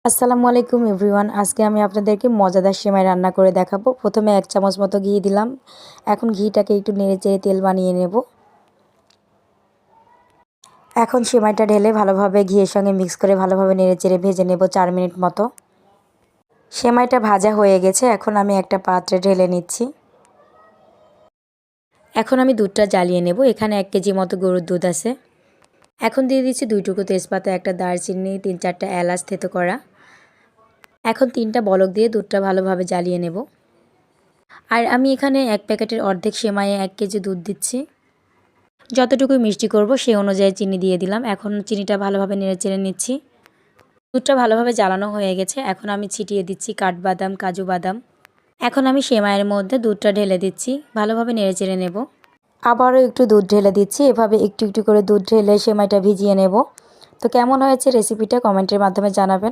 আসসালামু আলাইকুম এভরিওয়ান। আজকে আমি আপনাদেরকে মজাদার সেমাই রান্না করে দেখাবো। প্রথমে 1 চামচ মতো ঘি দিলাম। এখন ঘিটাকে একটু নেড়েচেড়ে তেল বানিয়ে নেব। এখন সেমাইটা ঢেলে ভালোভাবে ঘিয়ের সঙ্গে মিক্স করে ভালোভাবে নেড়েচেড়ে ভেজে নেব 4 মিনিট মতো। সেমাইটা ভাজা হয়ে গেছে। এখন আমি একটা পাত্রে ঢেলে নিচ্ছি। এখন আমি দুধটা জ্বালিয়ে নেব। এখানে 1 কেজি মতো গরুর দুধ আছে। এখন দিয়ে দিচ্ছি 2 টুকরো তেজপাতা, একটা দারচিনি, 3-4টা এলাচ থেতো করা। এখন 3টা বলক দিয়ে দুধটা ভালোভাবে জ্বালিয়ে নেব। আর আমি এখানে 1 প্যাকেটের অর্ধেক সেমাইয়ে 1 কেজি দুধ দিচ্ছি। যতটুকু মিষ্টি করব সেই অনুযায়ী চিনি দিয়ে দিলাম। এখন চিনিটা ভালোভাবে নেড়েচেড়ে নিচ্ছি। দুধটা ভালোভাবে জ্বালানো হয়ে গেছে। এখন আমি ছিটিয়ে দিচ্ছি কাঠবাদাম, কাজু বাদাম। এখন আমি সেমাইয়ের মধ্যে দুধটা ঢেলে দিচ্ছি। ভালোভাবে নেড়েচেড়ে নেব। আবারও একটু দুধ ঢেলে দিচ্ছি। এভাবে একটু একটু করে দুধ ঢেলে সেমাইটা ভিজিয়ে নেব। তো কেমন হয়েছে রেসিপিটা কমেন্টের মাধ্যমে জানাবেন।